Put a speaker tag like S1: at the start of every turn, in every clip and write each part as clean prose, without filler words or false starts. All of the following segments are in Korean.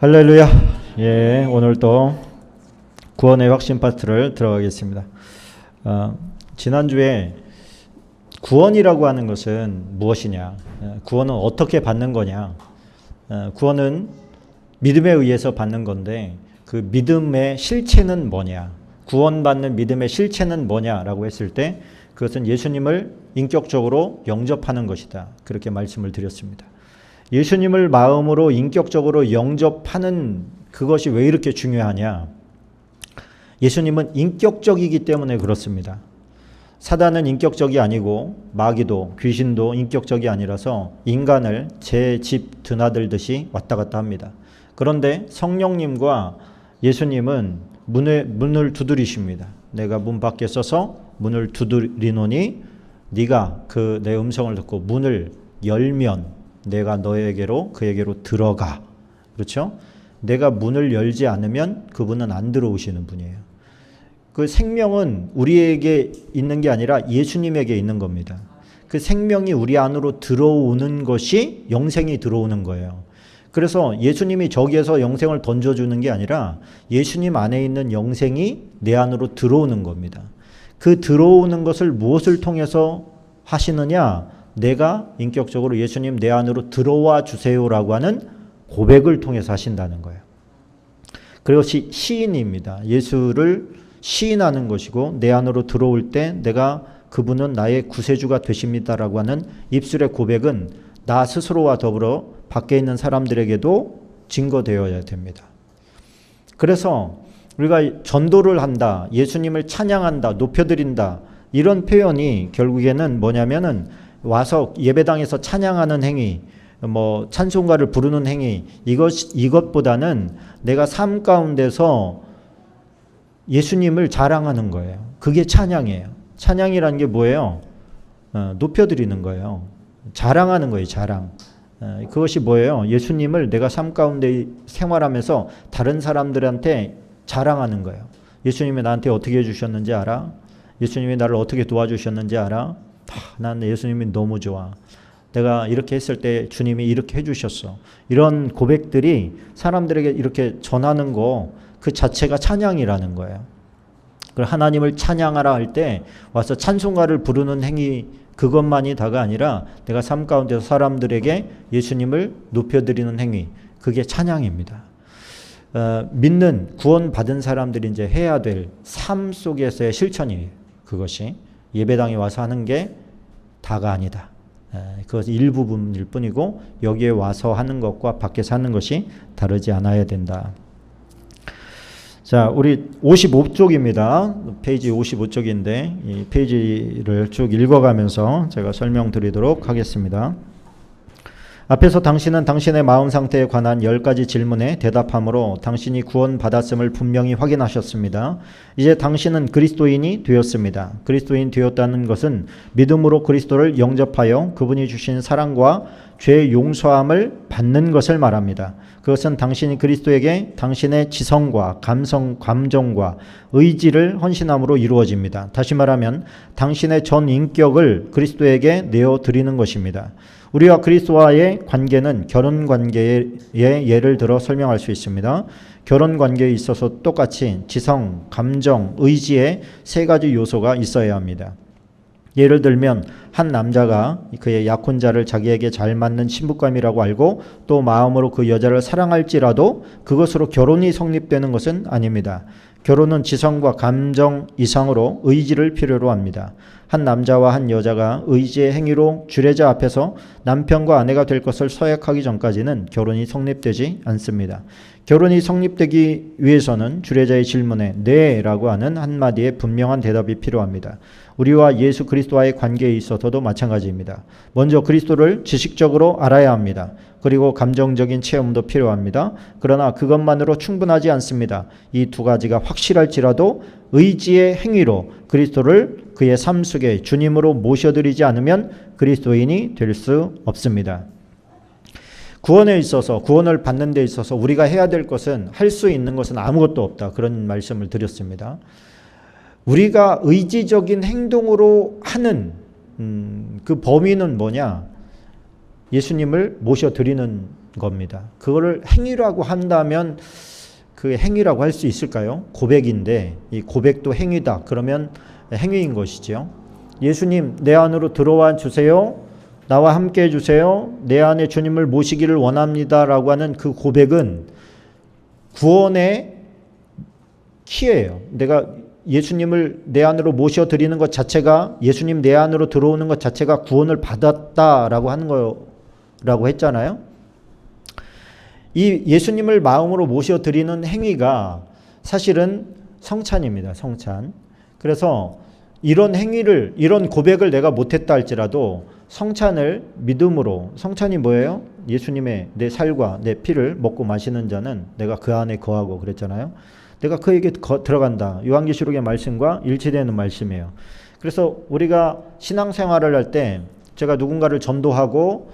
S1: 할렐루야. 예, 오늘 또 구원의 확신 파트를 들어가겠습니다. 지난주에 구원이라고 하는 것은 무엇이냐, 구원은 어떻게 받는 거냐, 구원은 믿음에 의해서 받는 건데 그 믿음의 실체는 뭐냐, 구원받는 믿음의 실체는 뭐냐라고 했을 때 그것은 예수님을 인격적으로 영접하는 것이다. 그렇게 말씀을 드렸습니다. 예수님을 마음으로 인격적으로 영접하는 그것이 왜 이렇게 중요하냐? 예수님은 인격적이기 때문에 그렇습니다. 사단은 인격적이 아니고 마귀도 귀신도 인격적이 아니라서 인간을 제 집 드나들듯이 왔다 갔다 합니다. 그런데 성령님과 예수님은 문을 두드리십니다. 내가 문 밖에 서서 문을 두드리노니 네가 내 음성을 듣고 문을 열면 내가 너에게로 그에게로 들어가. 그렇죠? 내가 문을 열지 않으면 그분은 안 들어오시는 분이에요. 그 생명은 우리에게 있는 게 아니라 예수님에게 있는 겁니다. 그 생명이 우리 안으로 들어오는 것이 영생이 들어오는 거예요. 그래서 예수님이 저기에서 영생을 던져주는 게 아니라 예수님 안에 있는 영생이 내 안으로 들어오는 겁니다. 그 들어오는 것을 무엇을 통해서 하시느냐? 내가 인격적으로 예수님 내 안으로 들어와 주세요라고 하는 고백을 통해서 하신다는 거예요. 그것이 시인입니다. 예수를 시인하는 것이고 내 안으로 들어올 때 내가 그분은 나의 구세주가 되십니다라고 하는 입술의 고백은 나 스스로와 더불어 밖에 있는 사람들에게도 증거되어야 됩니다. 그래서 우리가 전도를 한다, 예수님을 찬양한다, 높여드린다 이런 표현이 결국에는 뭐냐면은 와서 예배당에서 찬양하는 행위, 찬송가를 부르는 행위, 이것보다는 내가 삶 가운데서 예수님을 자랑하는 거예요. 그게 찬양이에요. 찬양이라는 게 뭐예요? 높여드리는 거예요. 자랑하는 거예요. 자랑. 그것이 뭐예요? 예수님을 내가 삶 가운데 생활하면서 다른 사람들한테 자랑하는 거예요. 예수님이 나한테 어떻게 해주셨는지 알아? 예수님이 나를 어떻게 도와주셨는지 알아? 난 예수님이 너무 좋아. 내가 이렇게 했을 때 주님이 이렇게 해주셨어. 이런 고백들이 사람들에게 이렇게 전하는 거 그 자체가 찬양이라는 거예요. 그리고 하나님을 찬양하라 할 때 와서 찬송가를 부르는 행위 그것만이 다가 아니라 내가 삶 가운데서 사람들에게 예수님을 높여드리는 행위 그게 찬양입니다. 믿는 구원받은 사람들이 이제 해야 될 삶 속에서의 실천이에요. 그것이 예배당에 와서 하는 게 다가 아니다. 그것은 일부분일 뿐이고 여기에 와서 하는 것과 밖에서 하는 것이 다르지 않아야 된다. 자, 우리 55쪽입니다. 페이지 55쪽인데 이 페이지를 쭉 읽어가면서 제가 설명드리도록 하겠습니다. 앞에서 당신은 당신의 마음 상태에 관한 10가지 질문에 대답함으로 당신이 구원받았음을 분명히 확인하셨습니다. 이제 당신은 그리스도인이 되었습니다. 그리스도인 되었다는 것은 믿음으로 그리스도를 영접하여 그분이 주신 사랑과 죄 용서함을 받는 것을 말합니다. 그것은 당신이 그리스도에게 당신의 지성과 감정과 의지를 헌신함으로 이루어집니다. 다시 말하면 당신의 전 인격을 그리스도에게 내어드리는 것입니다. 우리와 그리스도와의 관계는 결혼 관계의 예를 들어 설명할 수 있습니다. 결혼 관계에 있어서 똑같이 지성, 감정, 의지의 세 가지 요소가 있어야 합니다. 예를 들면 한 남자가 그의 약혼자를 자기에게 잘 맞는 신부감이라고 알고 또 마음으로 그 여자를 사랑할지라도 그것으로 결혼이 성립되는 것은 아닙니다. 결혼은 지성과 감정 이상으로 의지를 필요로 합니다. 한 남자와 한 여자가 의지의 행위로 주례자 앞에서 남편과 아내가 될 것을 서약하기 전까지는 결혼이 성립되지 않습니다. 결혼이 성립되기 위해서는 주례자의 질문에 네라고 하는 한마디의 분명한 대답이 필요합니다. 우리와 예수 그리스도와의 관계에 있어서도 마찬가지입니다. 먼저 그리스도를 지식적으로 알아야 합니다. 그리고 감정적인 체험도 필요합니다. 그러나 그것만으로 충분하지 않습니다. 이 두 가지가 확실할지라도 의지의 행위로 그리스도를 그의 삶 속에 주님으로 모셔드리지 않으면 그리스도인이 될 수 없습니다. 구원에 있어서 구원을 받는 데 있어서 우리가 해야 될 것은 할 수 있는 것은 아무것도 없다. 그런 말씀을 드렸습니다. 우리가 의지적인 행동으로 하는 그 범위는 뭐냐? 예수님을 모셔드리는 겁니다. 그거를 행위라고 한다면 그 행위라고 할 수 있을까요? 고백인데 이 고백도 행위다. 그러면 행위인 것이죠. 예수님 내 안으로 들어와 주세요. 나와 함께 해주세요. 내 안에 주님을 모시기를 원합니다. 라고 하는 그 고백은 구원의 키예요. 내가 예수님을 내 안으로 모셔드리는 것 자체가, 예수님 내 안으로 들어오는 것 자체가 구원을 받았다라고 하는 거라고 했잖아요. 이 예수님을 마음으로 모셔드리는 행위가 사실은 성찬입니다. 성찬. 그래서 이런 행위를, 이런 고백을 내가 못했다 할지라도 성찬을 믿음으로, 성찬이 뭐예요? 예수님의 내 살과 내 피를 먹고 마시는 자는 내가 그 안에 거하고 그랬잖아요. 내가 그에게 들어간다. 요한계시록의 말씀과 일치되는 말씀이에요. 그래서 우리가 신앙생활을 할 때 제가 누군가를 전도하고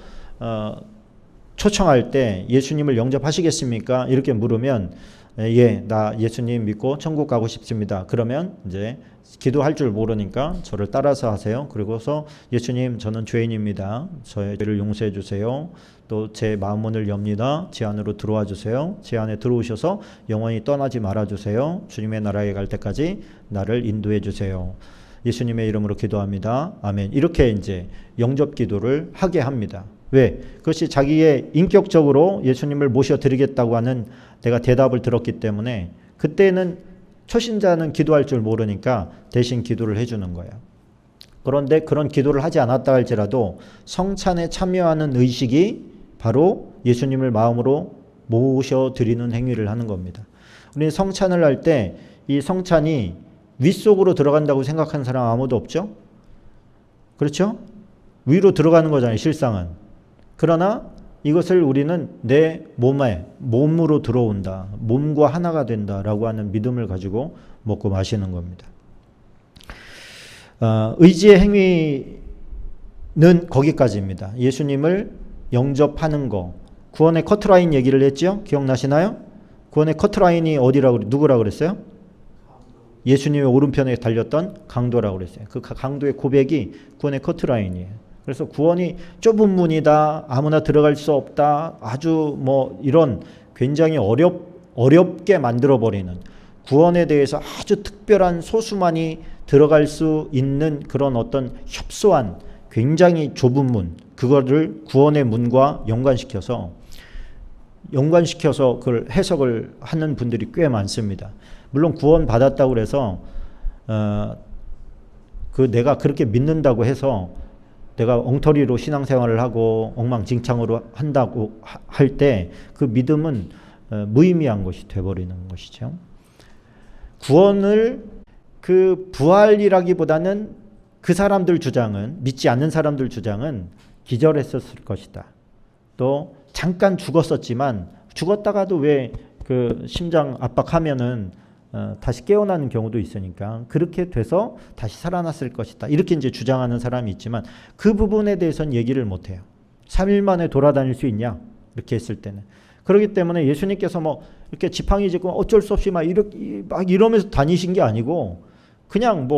S1: 초청할 때 예수님을 영접하시겠습니까? 이렇게 물으면 예, 나 예수님 믿고 천국 가고 싶습니다. 그러면 이제 기도할 줄 모르니까 저를 따라서 하세요. 그리고서 예수님 저는 죄인입니다. 저의 죄를 용서해 주세요. 또 제 마음 문을 엽니다. 제 안으로 들어와 주세요. 제 안에 들어오셔서 영원히 떠나지 말아 주세요. 주님의 나라에 갈 때까지 나를 인도해 주세요. 예수님의 이름으로 기도합니다. 아멘. 이렇게 이제 영접 기도를 하게 합니다. 왜? 그것이 자기의 인격적으로 예수님을 모셔드리겠다고 하는 내가 대답을 들었기 때문에 그때는 초신자는 기도할 줄 모르니까 대신 기도를 해주는 거예요. 그런데 그런 기도를 하지 않았다 할지라도 성찬에 참여하는 의식이 바로 예수님을 마음으로 모셔드리는 행위를 하는 겁니다. 우리는 성찬을 할 때 이 성찬이 윗속으로 들어간다고 생각하는 사람 아무도 없죠? 그렇죠? 위로 들어가는 거잖아요, 실상은. 그러나 이것을 우리는 내 몸으로 들어온다. 몸과 하나가 된다라고 하는 믿음을 가지고 먹고 마시는 겁니다. 의지의 행위는 거기까지입니다. 예수님을 영접하는 거. 구원의 커트라인 얘기를 했죠? 기억나시나요? 구원의 커트라인이 누구라고 그랬어요? 예수님의 오른편에 달렸던 강도라고 그랬어요. 그 강도의 고백이 구원의 커트라인이에요. 그래서 구원이 좁은 문이다. 아무나 들어갈 수 없다. 아주 이런 굉장히 어렵게 만들어버리는 구원에 대해서 아주 특별한 소수만이 들어갈 수 있는 그런 어떤 협소한 굉장히 좁은 문, 그거를 구원의 문과 연관시켜서 그걸 해석을 하는 분들이 꽤 많습니다. 물론 구원 받았다고 해서 내가 그렇게 믿는다고 해서 내가 엉터리로 신앙생활을 하고 엉망진창으로 한다고 할 때 그 믿음은 무의미한 것이 돼버리는 것이죠. 구원을 부활이라기보다는 그 사람들 주장은, 믿지 않는 사람들 주장은 기절했었을 것이다. 또 잠깐 죽었었지만 죽었다가도 왜 그 심장 압박하면은 다시 깨어나는 경우도 있으니까 그렇게 돼서 다시 살아났을 것이다. 이렇게 이제 주장하는 사람이 있지만 그 부분에 대해서는 얘기를 못해요. 3일 만에 돌아다닐 수 있냐? 이렇게 했을 때는. 그렇기 때문에 예수님께서 이렇게 지팡이 짚고 어쩔 수 없이 막 이러면서 다니신 게 아니고 그냥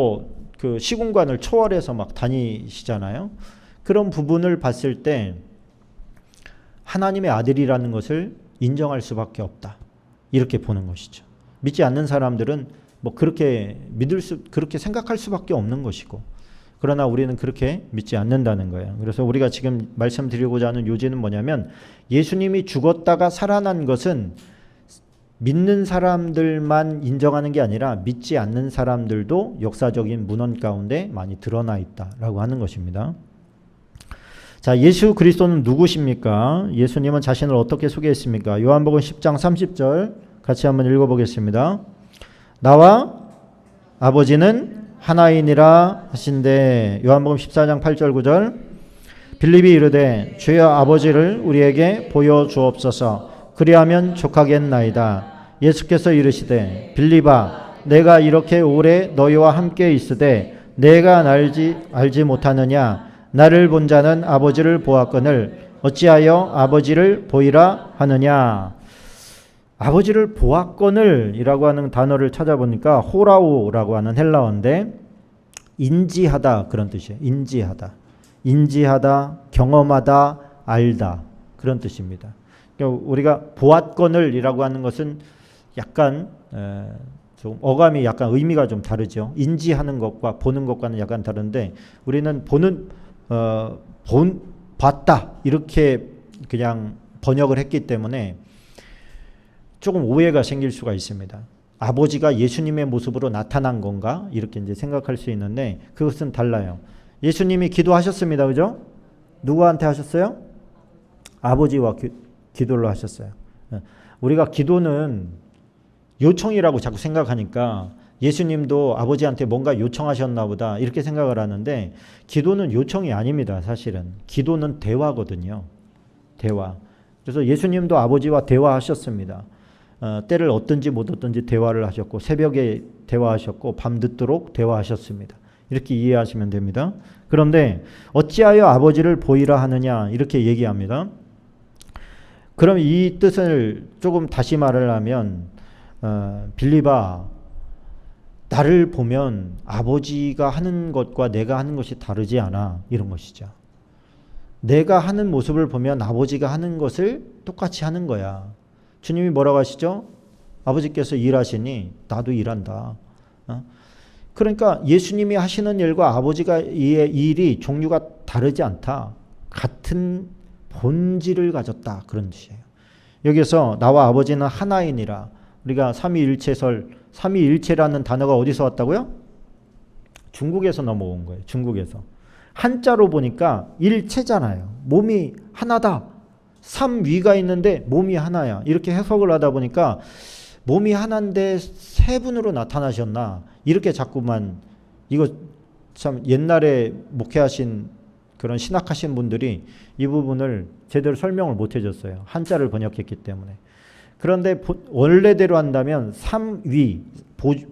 S1: 그 시공간을 초월해서 막 다니시잖아요. 그런 부분을 봤을 때 하나님의 아들이라는 것을 인정할 수밖에 없다. 이렇게 보는 것이죠. 믿지 않는 사람들은 그렇게 그렇게 생각할 수밖에 없는 것이고, 그러나 우리는 그렇게 믿지 않는다는 거예요. 그래서 우리가 지금 말씀드리고자 하는 요지는 뭐냐면, 예수님이 죽었다가 살아난 것은 믿는 사람들만 인정하는 게 아니라 믿지 않는 사람들도 역사적인 문헌 가운데 많이 드러나 있다라고 하는 것입니다. 자, 예수 그리스도는 누구십니까? 예수님은 자신을 어떻게 소개했습니까? 요한복음 10장 30절 같이 한번 읽어보겠습니다. 나와 아버지는 하나이니라 하신대. 요한복음 14장 8절 9절. 빌립이 이르되 주여 아버지를 우리에게 보여주옵소서. 그리하면 족하겠나이다. 예수께서 이르시되 빌립아 내가 이렇게 오래 너희와 함께 있으되 내가 알지 못하느냐? 나를 본 자는 아버지를 보았거늘 어찌하여 아버지를 보이라 하느냐? 아버지를 보았거늘 이라고 하는 단어를 찾아보니까 호라오라고 하는 헬라어인데 인지하다 그런 뜻이에요. 인지하다, 경험하다, 알다 그런 뜻입니다. 그러니까 우리가 보았거늘이라고 하는 것은 약간 좀 어감이 약간 의미가 좀 다르죠. 인지하는 것과 보는 것과는 약간 다른데 우리는 봤다 이렇게 그냥 번역을 했기 때문에 조금 오해가 생길 수가 있습니다. 아버지가 예수님의 모습으로 나타난 건가? 이렇게 이제 생각할 수 있는데 그것은 달라요. 예수님이 기도하셨습니다. 그죠? 누구한테 하셨어요? 아버지와 기도를 하셨어요. 우리가 기도는 요청이라고 자꾸 생각하니까 예수님도 아버지한테 뭔가 요청하셨나 보다 이렇게 생각을 하는데 기도는 요청이 아닙니다. 사실은. 기도는 대화거든요. 대화. 그래서 예수님도 아버지와 대화하셨습니다. 때를 얻든지 못 얻든지 대화를 하셨고 새벽에 대화하셨고 밤늦도록 대화하셨습니다. 이렇게 이해하시면 됩니다. 그런데 어찌하여 아버지를 보이라 하느냐 이렇게 얘기합니다. 그럼 이 뜻을 조금 다시 말을 하면 빌립아 나를 보면 아버지가 하는 것과 내가 하는 것이 다르지 않아 이런 것이죠. 내가 하는 모습을 보면 아버지가 하는 것을 똑같이 하는 거야. 주님이 뭐라고 하시죠? 아버지께서 일하시니 나도 일한다. 그러니까 예수님이 하시는 일과 아버지가 일이 종류가 다르지 않다. 같은 본질을 가졌다. 그런 뜻이에요. 여기서 나와 아버지는 하나이니라. 우리가 삼위일체설, 삼위일체라는 단어가 어디서 왔다고요? 중국에서 넘어온 거예요. 중국에서. 한자로 보니까 일체잖아요. 몸이 하나다. 삼위가 있는데 몸이 하나야. 이렇게 해석을 하다 보니까 몸이 하나인데 세 분으로 나타나셨나. 이렇게 자꾸만 이거 참 옛날에 목회하신 그런 신학하신 분들이 이 부분을 제대로 설명을 못 해줬어요. 한자를 번역했기 때문에. 그런데 원래대로 한다면 삼위,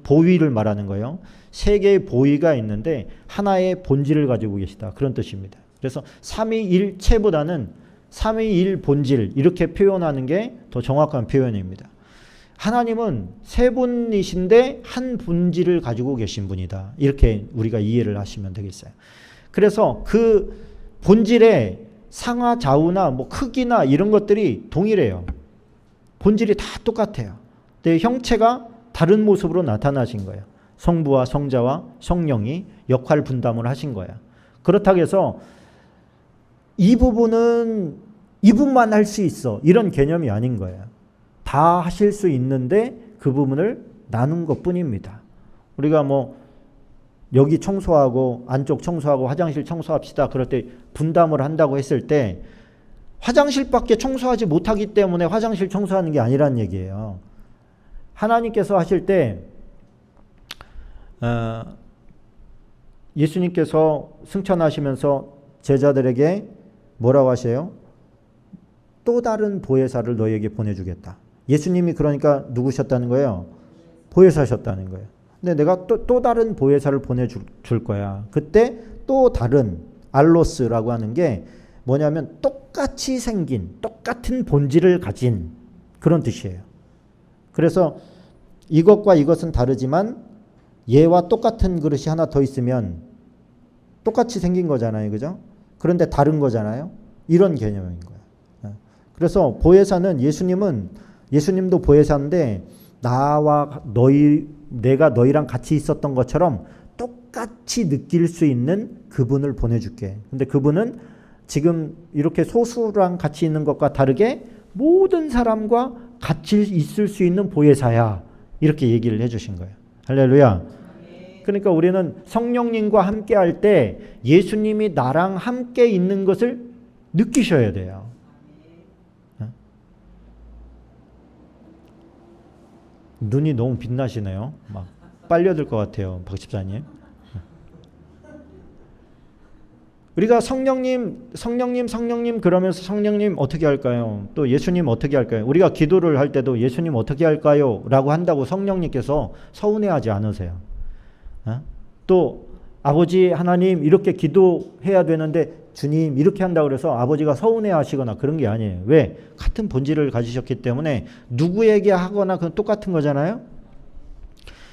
S1: 보위를 말하는 거예요. 세 개의 보위가 있는데 하나의 본질을 가지고 계시다. 그런 뜻입니다. 그래서 삼위일체보다는 삼위일 본질 이렇게 표현하는 게 더 정확한 표현입니다. 하나님은 세 분이신데 한 본질을 가지고 계신 분이다. 이렇게 우리가 이해를 하시면 되겠어요. 그래서 그 본질의 상하 좌우나 뭐 크기나 이런 것들이 동일해요. 본질이 다 똑같아요. 근데 형체가 다른 모습으로 나타나신 거예요. 성부와 성자와 성령이 역할 분담을 하신 거야. 그렇다고 해서 이 부분은 이분만 할 수 있어. 이런 개념이 아닌 거예요. 다 하실 수 있는데 그 부분을 나눈 것 뿐입니다. 우리가 뭐 여기 청소하고 안쪽 청소하고 화장실 청소합시다. 그럴 때 분담을 한다고 했을 때 화장실밖에 청소하지 못하기 때문에 화장실 청소하는 게 아니란 얘기예요. 하나님께서 하실 때 예수님께서 승천하시면서 제자들에게 뭐라고 하세요? 또 다른 보혜사를 너희에게 보내주겠다. 예수님이 그러니까 누구셨다는 거예요? 보혜사셨다는 거예요. 근데 내가 또 다른 보혜사를 보내줄 거야. 그때 또 다른 알로스라고 하는 게 뭐냐면 똑같이 생긴 똑같은 본질을 가진 그런 뜻이에요. 그래서 이것과 이것은 다르지만 얘와 똑같은 그릇이 하나 더 있으면 똑같이 생긴 거잖아요. 그죠? 그런데 다른 거잖아요. 이런 개념인 거예요. 그래서 보혜사는 예수님도 보혜사인데 나와 내가 너희랑 같이 있었던 것처럼 똑같이 느낄 수 있는 그분을 보내줄게. 근데 그분은 지금 이렇게 소수랑 같이 있는 것과 다르게 모든 사람과 같이 있을 수 있는 보혜사야. 이렇게 얘기를 해주신 거예요. 할렐루야. 그러니까 우리는 성령님과 함께 할 때 예수님이 나랑 함께 있는 것을 느끼셔야 돼요. 눈이 너무 빛나시네요. 막 빨려들 것 같아요, 박 집사님. 우리가 성령님 그러면서 성령님 어떻게 할까요? 또 예수님 어떻게 할까요? 우리가 기도를 할 때도 예수님 어떻게 할까요? 라고 한다고 성령님께서 서운해하지 않으세요. 또 아버지 하나님 이렇게 기도해야 되는데 주님 이렇게 한다고 그래서 아버지가 서운해하시거나 그런 게 아니에요. 왜? 같은 본질을 가지셨기 때문에 누구에게 하거나 그건 똑같은 거잖아요.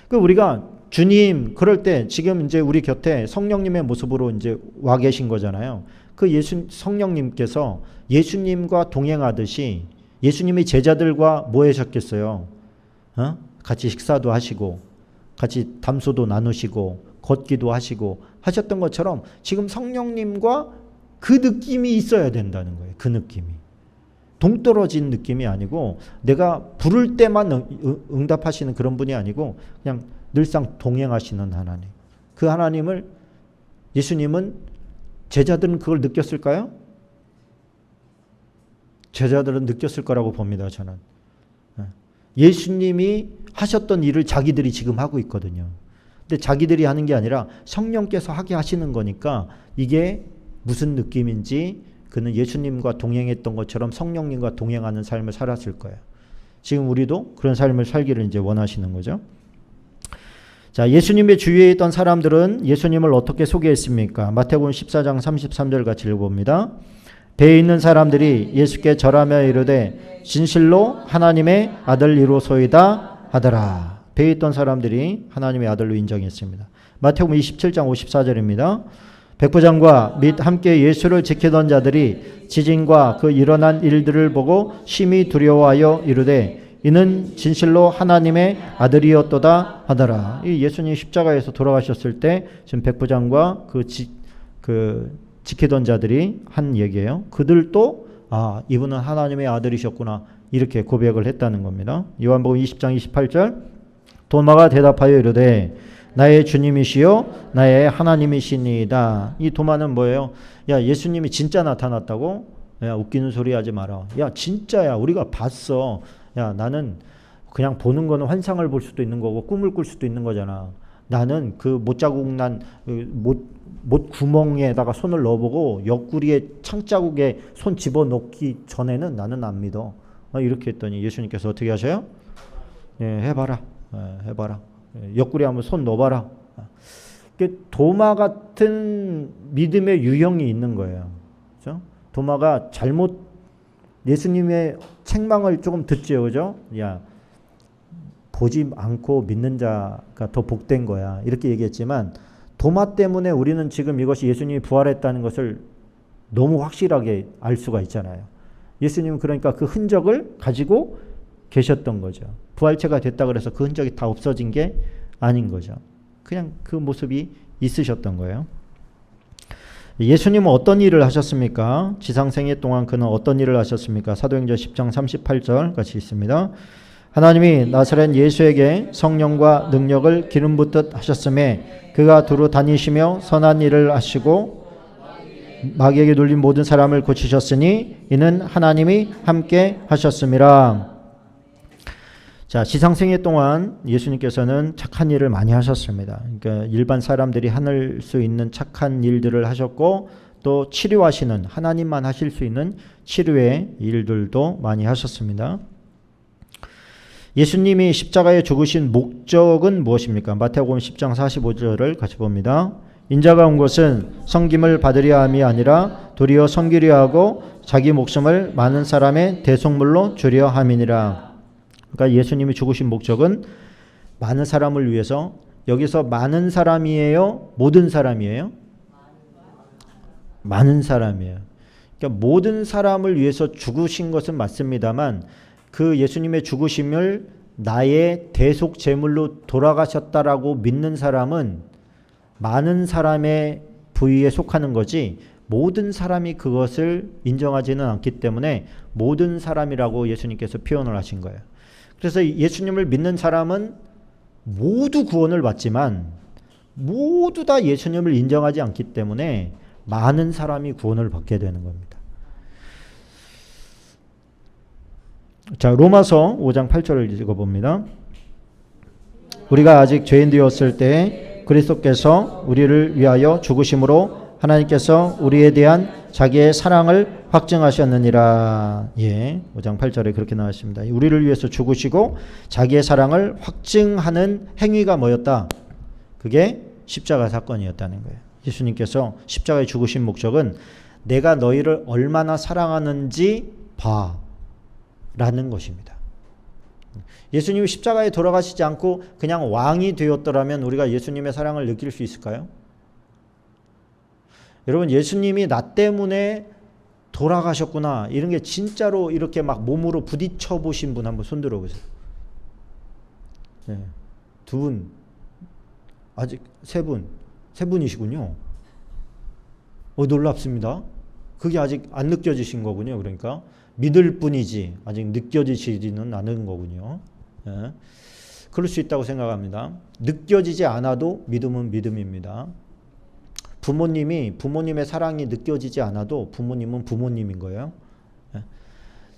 S1: 그 우리가 주님 그럴 때 지금 이제 우리 곁에 성령님의 모습으로 이제 와 계신 거잖아요. 그 성령님께서 예수님과 동행하듯이 예수님이 제자들과 뭐 하셨겠어요? 같이 식사도 하시고 같이 담소도 나누시고 걷기도 하시고 하셨던 것처럼 지금 성령님과 그 느낌이 있어야 된다는 거예요. 그 느낌이. 동떨어진 느낌이 아니고 내가 부를 때만 응답하시는 그런 분이 아니고 그냥 늘상 동행하시는 하나님. 그 하나님을 예수님은 제자들은 그걸 느꼈을까요? 제자들은 느꼈을 거라고 봅니다. 저는. 예수님이 하셨던 일을 자기들이 지금 하고 있거든요. 근데 자기들이 하는 게 아니라 성령께서 하게 하시는 거니까 이게 무슨 느낌인지 그는 예수님과 동행했던 것처럼 성령님과 동행하는 삶을 살았을 거예요. 지금 우리도 그런 삶을 살기를 이제 원하시는 거죠. 자, 예수님의 주위에 있던 사람들은 예수님을 어떻게 소개했습니까? 마태복음 14장 33절 같이 읽어봅니다. 배에 있는 사람들이 예수께 절하며 이르되 진실로 하나님의 아들이로소이다 하더라. 배에 있던 사람들이 하나님의 아들로 인정했습니다. 마태복음 27장 54절입니다. 백부장과 및 함께 예수를 지키던 자들이 지진과 그 일어난 일들을 보고 심히 두려워하여 이르되 이는 진실로 하나님의 아들이었도다 하더라. 이 예수님 십자가에서 돌아가셨을 때 지금 백부장과 지키던 자들이 한 얘기예요. 그들도 이분은 하나님의 아들이셨구나 이렇게 고백을 했다는 겁니다. 요한복음 20장 28절 도마가 대답하여 이르되 나의 주님이시요 나의 하나님이시니이다. 이 도마는 뭐예요? 야, 예수님이 진짜 나타났다고? 야, 웃기는 소리 하지 마라. 야, 진짜야. 우리가 봤어. 야, 나는 그냥 보는 거는 환상을 볼 수도 있는 거고 꿈을 꿀 수도 있는 거잖아. 나는 그 못자국 난 못 구멍에다가 손을 넣어보고 옆구리에 창자국에 손 집어넣기 전에는 나는 안 믿어. 이렇게 했더니 예수님께서 어떻게 하셔요? 예, 해봐라. 해봐라. 옆구리 한번 손 넣어봐라. 도마 같은 믿음의 유형이 있는 거예요. 그렇죠? 도마가 잘못 예수님의 책망을 조금 듣죠, 그죠? 야, 보지 않고 믿는 자가 더 복된 거야. 이렇게 얘기했지만 도마 때문에 우리는 지금 이것이 예수님이 부활했다는 것을 너무 확실하게 알 수가 있잖아요. 예수님은 그러니까 그 흔적을 가지고 계셨던 거죠. 부활체가 됐다 그래서 그 흔적이 다 없어진 게 아닌 거죠. 그냥 그 모습이 있으셨던 거예요. 예수님은 어떤 일을 하셨습니까? 지상생애 동안 그는 어떤 일을 하셨습니까? 사도행전 10장 38절 같이 있습니다. 하나님이 나사렛 예수에게 성령과 능력을 기름 붓듯 하셨음에 그가 두루 다니시며 선한 일을 하시고 마귀에게 눌린 모든 사람을 고치셨으니 이는 하나님이 함께 하셨음이라. 자, 지상생애 동안 예수님께서는 착한 일을 많이 하셨습니다. 그러니까 일반 사람들이 할 수 있는 착한 일들을 하셨고 또 치료하시는 하나님만 하실 수 있는 치료의 일들도 많이 하셨습니다. 예수님이 십자가에 죽으신 목적은 무엇입니까? 마태복음 10장 45절을 같이 봅니다. 인자가 온 것은 섬김을 받으려 함이 아니라 도리어 섬기려 하고 자기 목숨을 많은 사람의 대속물로 주려 함이니라. 그러니까 예수님이 죽으신 목적은 많은 사람을 위해서, 여기서 많은 사람이에요? 모든 사람이에요? 많은 사람이에요. 그러니까 모든 사람을 위해서 죽으신 것은 맞습니다만 그 예수님의 죽으심을 나의 대속 제물로 돌아가셨다라고 믿는 사람은 많은 사람의 부위에 속하는 거지 모든 사람이 그것을 인정하지는 않기 때문에 모든 사람이라고 예수님께서 표현을 하신 거예요. 그래서 예수님을 믿는 사람은 모두 구원을 받지만 모두 다 예수님을 인정하지 않기 때문에 많은 사람이 구원을 받게 되는 겁니다. 자, 로마서 5장 8절을 읽어봅니다. 우리가 아직 죄인 되었을 때 그리스도께서 우리를 위하여 죽으심으로 하나님께서 우리에 대한 자기의 사랑을 확증하셨느니라. 예, 5장 8절에 그렇게 나왔습니다. 우리를 위해서 죽으시고 자기의 사랑을 확증하는 행위가 뭐였다? 그게 십자가 사건이었다는 거예요. 예수님께서 십자가에 죽으신 목적은 내가 너희를 얼마나 사랑하는지 봐 라는 것입니다. 예수님이 십자가에 돌아가시지 않고 그냥 왕이 되었더라면 우리가 예수님의 사랑을 느낄 수 있을까요? 여러분, 예수님이 나 때문에 돌아가셨구나. 이런 게 진짜로 이렇게 막 몸으로 부딪혀 보신 분 한번 손 들어보세요. 네. 두 분, 아직 세 분이시군요. 놀랍습니다. 그게 아직 안 느껴지신 거군요. 그러니까 믿을 뿐이지 아직 느껴지지는 않은 거군요. 네. 그럴 수 있다고 생각합니다. 느껴지지 않아도 믿음은 믿음입니다. 부모님의 사랑이 느껴지지 않아도 부모님은 부모님인 거예요.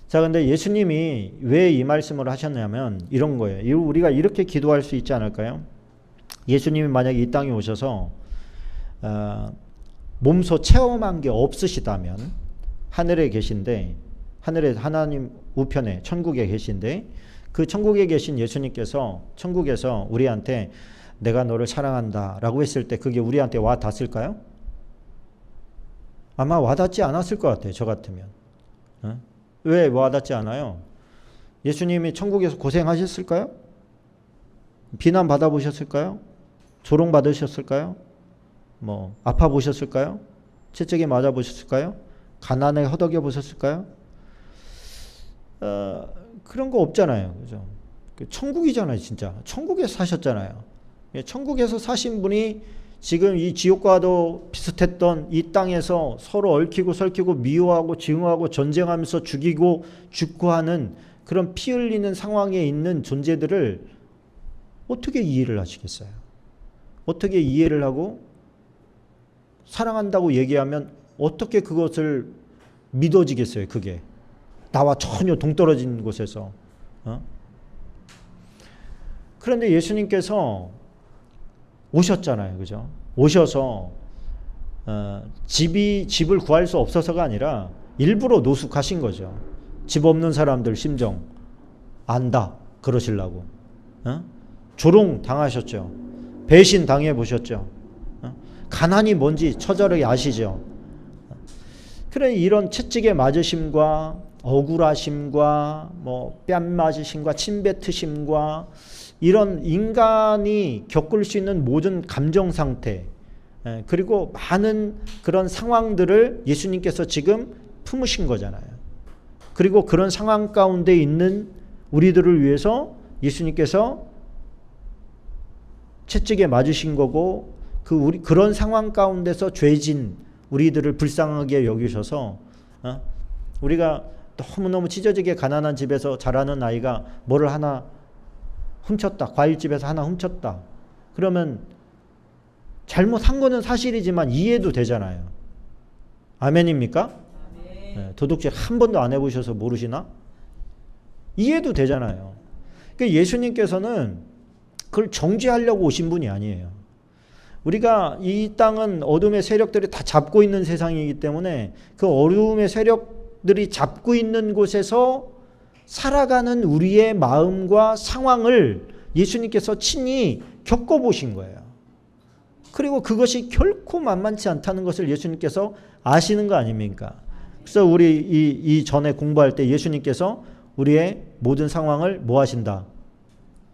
S1: 자, 근데 예수님이 왜 이 말씀을 하셨냐면 이런 거예요. 우리가 이렇게 기도할 수 있지 않을까요? 예수님이 만약에 이 땅에 오셔서 몸소 체험한 게 없으시다면 하늘에 계신데, 하늘에 하나님 우편에 천국에 계신데, 그 천국에 계신 예수님께서 천국에서 우리한테 내가 너를 사랑한다 라고 했을 때 그게 우리한테 와 닿았을까요? 아마 와 닿지 않았을 것 같아요. 저 같으면. 왜 와 닿지 않아요? 예수님이 천국에서 고생하셨을까요? 비난 받아보셨을까요? 조롱 받으셨을까요? 아파 보셨을까요? 채찍에 맞아 보셨을까요? 가난에 허덕여 보셨을까요? 그런 거 없잖아요. 그죠? 천국이잖아요, 진짜. 천국에서 사셨잖아요. 천국에서 사신 분이 지금 이 지옥과도 비슷했던 이 땅에서 서로 얽히고 설키고 미워하고 증오하고 전쟁하면서 죽이고 죽고 하는 그런 피 흘리는 상황에 있는 존재들을 어떻게 이해를 하시겠어요? 어떻게 이해를 하고 사랑한다고 얘기하면 어떻게 그것을 믿어지겠어요? 그게 나와 전혀 동떨어진 곳에서. 그런데 예수님께서 오셨잖아요. 그죠? 오셔서 집을 구할 수 없어서가 아니라 일부러 노숙하신 거죠. 집 없는 사람들 심정 안다 그러시려고. 조롱 당하셨죠. 배신 당해 보셨죠. 가난이 뭔지 처절하게 아시죠. 그래 이런 채찍에 맞으심과 억울하심과 뺨 맞으심과 침 뱉으심과 이런 인간이 겪을 수 있는 모든 감정 상태, 그리고 많은 그런 상황들을 예수님께서 지금 품으신 거잖아요. 그리고 그런 상황 가운데 있는 우리들을 위해서 예수님께서 채찍에 맞으신 거고, 그런 상황 가운데서 죄진 우리들을 불쌍하게 여기셔서, 우리가 너무너무 찢어지게 가난한 집에서 자라는 아이가 뭐를 하나 훔쳤다. 과일집에서 하나 훔쳤다. 그러면 잘못한 거는 사실이지만 이해도 되잖아요. 아멘입니까? 네, 도둑질 한 번도 안 해보셔서 모르시나? 이해도 되잖아요. 그러니까 예수님께서는 그걸 정죄하려고 오신 분이 아니에요. 우리가 이 땅은 어둠의 세력들이 다 잡고 있는 세상이기 때문에 그 어둠의 세력들이 잡고 있는 곳에서 살아가는 우리의 마음과 상황을 예수님께서 친히 겪어보신 거예요. 그리고 그것이 결코 만만치 않다는 것을 예수님께서 아시는 거 아닙니까? 그래서 우리 이 전에 공부할 때 예수님께서 우리의 모든 상황을 뭐 하신다?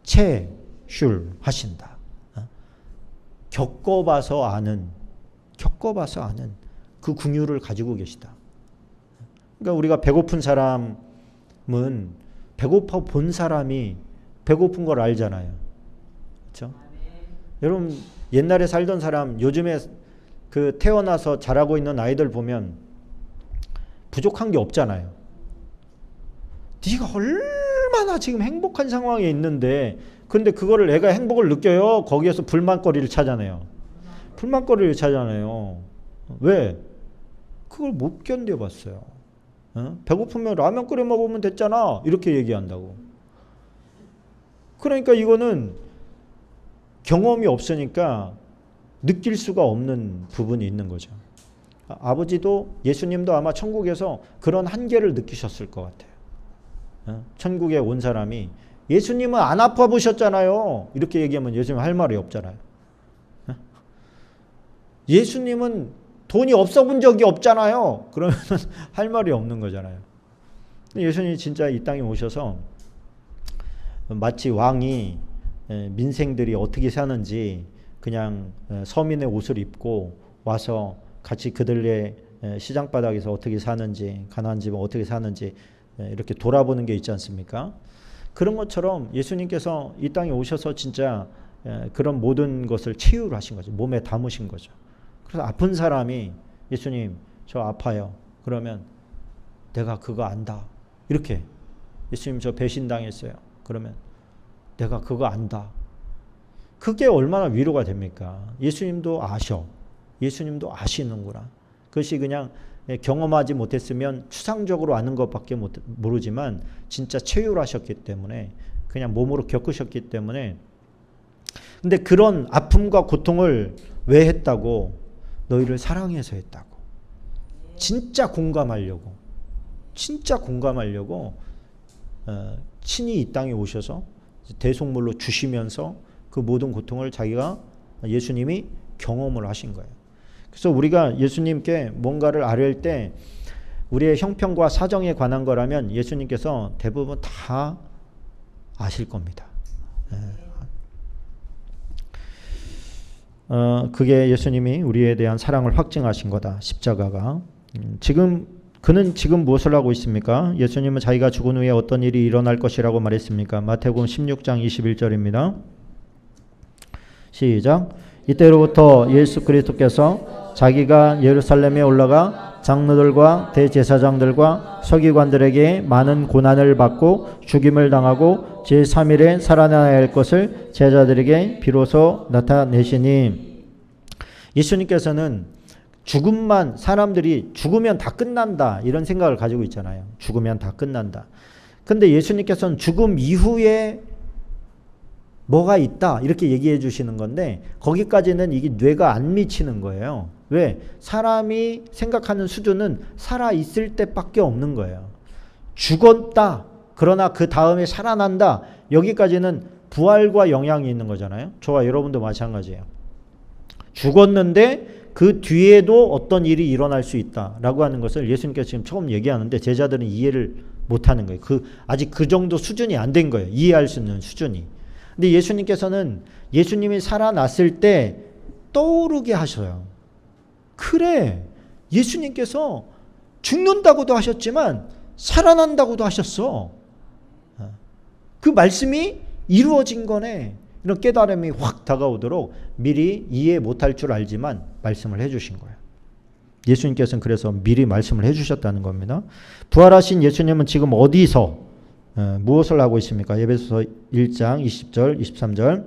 S1: 체슐하신다. 겪어봐서 아는 그 긍휼을 가지고 계시다. 그러니까 우리가 배고픈 사람은 배고파 본 사람이 배고픈 걸 알잖아요. 그렇죠? 여러분 옛날에 살던 사람 요즘에 그 태어나서 자라고 있는 아이들 보면 부족한 게 없잖아요. 네가 얼마나 지금 행복한 상황에 있는데 근데 그거를 애가 행복을 느껴요? 거기에서 불만거리를 찾아내요. 왜? 그걸 못 견뎌봤어요. 배고프면 라면 끓여 먹으면 됐잖아. 이렇게 얘기한다고. 그러니까 이거는 경험이 없으니까 느낄 수가 없는 부분이 있는 거죠. 아버지도 예수님도 아마 천국에서 그런 한계를 느끼셨을 것 같아요. 천국에 온 사람이 예수님은 안 아파 보셨잖아요. 이렇게 얘기하면 예수님 할 말이 없잖아요. 예수님은 돈이 없어 본 적이 없잖아요. 그러면 할 말이 없는 거잖아요. 예수님이 진짜 이 땅에 오셔서 마치 왕이 민생들이 어떻게 사는지 그냥 서민의 옷을 입고 와서 같이 그들의 시장 바닥에서 어떻게 사는지, 가난한 집은 어떻게 사는지 이렇게 돌아보는 게 있지 않습니까? 그런 것처럼 예수님께서 이 땅에 오셔서 진짜 그런 모든 것을 치유하신 거죠. 몸에 담으신 거죠. 그래서 아픈 사람이 예수님 저 아파요. 그러면 내가 그거 안다. 이렇게 예수님 저 배신당했어요. 그러면 내가 그거 안다. 그게 얼마나 위로가 됩니까? 예수님도 아셔. 예수님도 아시는구나. 그것이 그냥 경험하지 못했으면 추상적으로 아는 것밖에 모르지만 진짜 체휼하셨기 때문에 그냥 몸으로 겪으셨기 때문에 근데 그런 아픔과 고통을 왜 했다고? 너희를 사랑해서 했다고. 진짜 공감하려고 친히 이 땅에 오셔서 대속물로 주시면서 그 모든 고통을 자기가 예수님이 경험을 하신 거예요. 그래서 우리가 예수님께 뭔가를 아뢰을 때 우리의 형편과 사정에 관한 거라면 예수님께서 대부분 다 아실 겁니다. 그게 예수님이 우리에 대한 사랑을 확증하신 거다. 십자가가. 그는 지금 무엇을 하고 있습니까? 예수님은 자기가 죽은 후에 어떤 일이 일어날 것이라고 말했습니까? 마태복음 16장 21절입니다. 시작. 이때로부터 예수 그리스도께서 자기가 예루살렘에 올라가 장로들과 대제사장들과 서기관들에게 많은 고난을 받고 죽임을 당하고 제3일에 살아나야 할 것을 제자들에게 비로소 나타내시니 예수님께서는 죽음만 사람들이 죽으면 다 끝난다 이런 생각을 가지고 있잖아요. 죽으면 다 끝난다. 근데 예수님께서는 죽음 이후에 뭐가 있다 이렇게 얘기해 주시는 건데 거기까지는 이게 뇌가 안 미치는 거예요. 왜? 사람이 생각하는 수준은 살아있을 때밖에 없는 거예요. 죽었다. 그러나 그 다음에 살아난다. 여기까지는 부활과 영향이 있는 거잖아요. 저와 여러분도 마찬가지예요. 죽었는데 그 뒤에도 어떤 일이 일어날 수 있다라고 하는 것을 예수님께서 지금 처음 얘기하는데 제자들은 이해를 못하는 거예요. 아직 그 정도 수준이 안 된 거예요. 이해할 수 있는 수준이. 근데 예수님께서는 예수님이 살아났을 때 떠오르게 하셔요. 그래, 예수님께서 죽는다고도 하셨지만 살아난다고도 하셨어. 그 말씀이 이루어진 거네. 이런 깨달음이 확 다가오도록 미리 이해 못할 줄 알지만 말씀을 해주신 거예요. 예수님께서는 그래서 미리 말씀을 해주셨다는 겁니다. 부활하신 예수님은 지금 어디서 무엇을 하고 있습니까? 에베소서 1장 20절 23절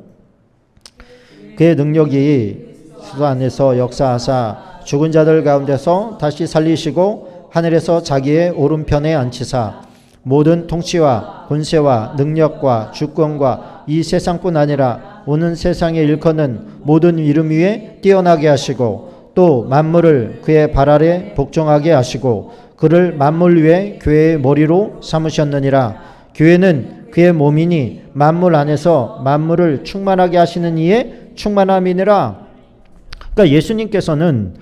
S1: 그의 능력이 수도 안에서 역사하사 죽은 자들 가운데서 다시 살리시고 하늘에서 자기의 오른편에 앉히사 모든 통치와 권세와 능력과 주권과 이 세상뿐 아니라 오는 세상의 일컫는 모든 이름 위에 뛰어나게 하시고 또 만물을 그의 발 아래 복종하게 하시고 그를 만물 위에 교회의 머리로 삼으셨느니라. 교회는 그의 몸이니 만물 안에서 만물을 충만하게 하시는 이의 충만함이니라. 그러니까 예수님께서는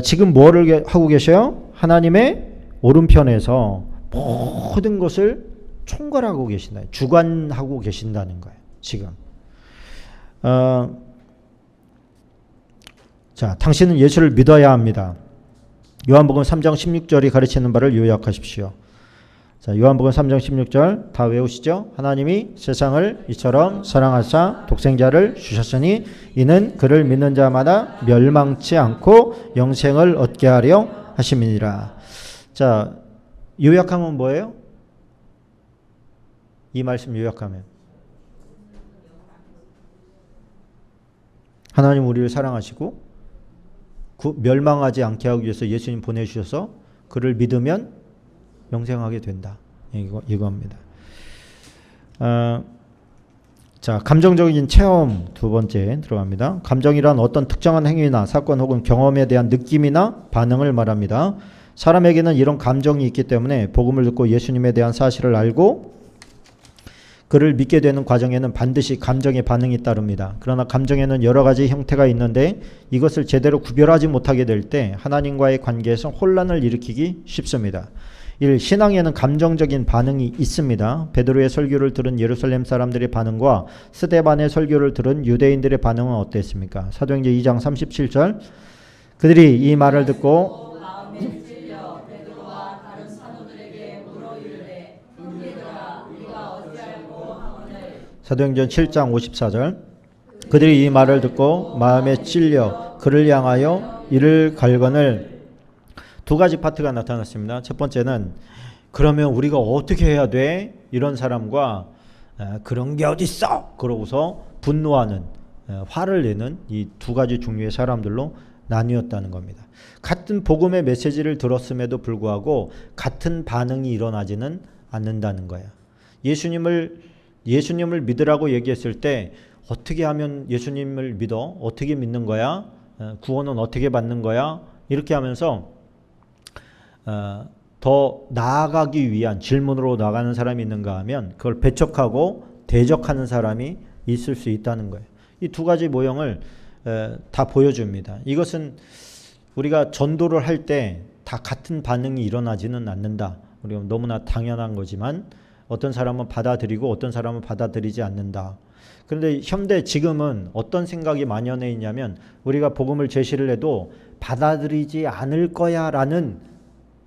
S1: 지금 뭐를 하고 계셔요? 하나님의 오른편에서 모든 것을 총괄하고 계신다. 주관하고 계신다는 거예요. 지금. 자, 당신은 예수를 믿어야 합니다. 요한복음 3장 16절이 가르치는 바를 요약하십시오. 자, 요한복음 3장 16절 다 외우시죠? 하나님이 세상을 이처럼 사랑하사 독생자를 주셨으니 이는 그를 믿는 자마다 멸망치 않고 영생을 얻게 하려 하심이니라. 자, 요약하면 뭐예요? 이 말씀 요약하면 하나님 우리를 사랑하시고 멸망하지 않게 하기 위해서 예수님 보내주셔서 그를 믿으면 영생하게 된다. 이거입니다. 자, 감정적인 체험 두 번째 들어갑니다. 감정이란 어떤 특정한 행위나 사건 혹은 경험에 대한 느낌이나 반응을 말합니다. 사람에게는 이런 감정이 있기 때문에 복음을 듣고 예수님에 대한 사실을 알고 그를 믿게 되는 과정에는 반드시 감정의 반응이 따릅니다. 그러나 감정에는 여러 가지 형태가 있는데 이것을 제대로 구별하지 못하게 될 때 하나님과의 관계에서 혼란을 일으키기 쉽습니다. 1. 신앙에는 감정적인 반응이 있습니다. 베드로의 설교를 들은 예루살렘 사람들의 반응과 스데반의 설교를 들은 유대인들의 반응은 어땠습니까? 사도행전 2장 37절 그들이 이 말을 듣고 사도행전 7장 54절. 그들이 이 말을 듣고 마음에 찔려 그를 향하여 이를 갈거늘. 두 가지 파트가 나타났습니다. 첫 번째는 그러면 우리가 어떻게 해야 돼? 이런 사람과 그런 게 어딨어? 그러고서 분노하는, 화를 내는 이 두 가지 종류의 사람들로 나뉘었다는 겁니다. 같은 복음의 메시지를 들었음에도 불구하고 같은 반응이 일어나지는 않는다는 거예요. 예수님을 믿으라고 얘기했을 때 어떻게 하면 예수님을 믿어? 어떻게 믿는 거야? 구원은 어떻게 받는 거야? 이렇게 하면서 더 나아가기 위한 질문으로 나가는 사람이 있는가 하면 그걸 배척하고 대적하는 사람이 있을 수 있다는 거예요. 이 두 가지 모형을 다 보여줍니다. 이것은 우리가 전도를 할 때 다 같은 반응이 일어나지는 않는다. 우리가 너무나 당연한 거지만 어떤 사람은 받아들이고 어떤 사람은 받아들이지 않는다. 그런데 현대 지금은 어떤 생각이 만연해 있냐면 우리가 복음을 제시를 해도 받아들이지 않을 거야 라는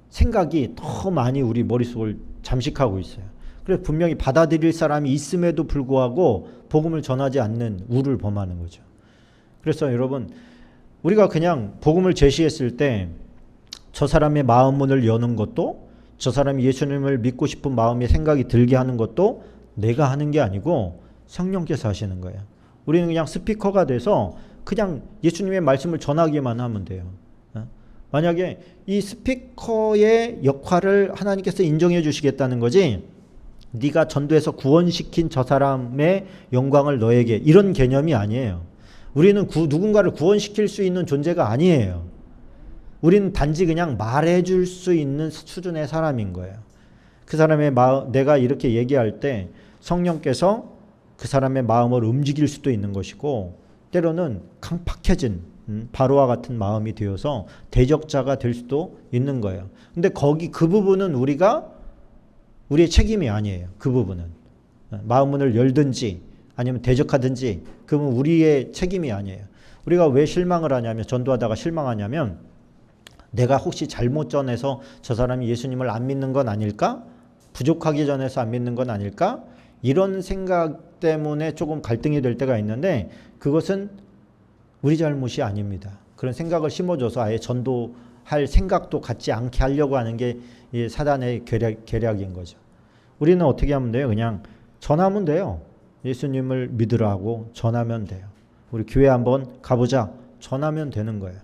S1: 생각이 더 많이 우리 머릿속을 잠식하고 있어요. 그래서 분명히 받아들일 사람이 있음에도 불구하고 복음을 전하지 않는 우를 범하는 거죠. 그래서 여러분, 우리가 그냥 복음을 제시했을 때 저 사람의 마음 문을 여는 것도, 저 사람이 예수님을 믿고 싶은 마음의 생각이 들게 하는 것도 내가 하는 게 아니고 성령께서 하시는 거예요. 우리는 그냥 스피커가 돼서 그냥 예수님의 말씀을 전하기만 하면 돼요. 만약에 이 스피커의 역할을 하나님께서 인정해 주시겠다는 거지, 네가 전도해서 구원시킨 저 사람의 영광을 너에게, 이런 개념이 아니에요. 우리는 누군가를 구원시킬 수 있는 존재가 아니에요. 우리는 단지 그냥 말해줄 수 있는 수준의 사람인 거예요. 그 사람의 마음, 내가 이렇게 얘기할 때 성령께서 그 사람의 마음을 움직일 수도 있는 것이고, 때로는 강팍해진 바로와 같은 마음이 되어서 대적자가 될 수도 있는 거예요. 근데 그 부분은 우리의 책임이 아니에요. 그 부분은 마음 문을 열든지 아니면 대적하든지 그건 우리의 책임이 아니에요. 우리가 왜 실망을 하냐면, 전도하다가 실망하냐면, 내가 혹시 잘못 전해서 저 사람이 예수님을 안 믿는 건 아닐까? 부족하게 전해서 안 믿는 건 아닐까? 이런 생각 때문에 조금 갈등이 될 때가 있는데, 그것은 우리 잘못이 아닙니다. 그런 생각을 심어줘서 아예 전도할 생각도 갖지 않게 하려고 하는 게 사단의 계략인 거죠. 우리는 어떻게 하면 돼요? 그냥 전하면 돼요. 예수님을 믿으라고 전하면 돼요. 우리 교회 한번 가보자. 전하면 되는 거예요.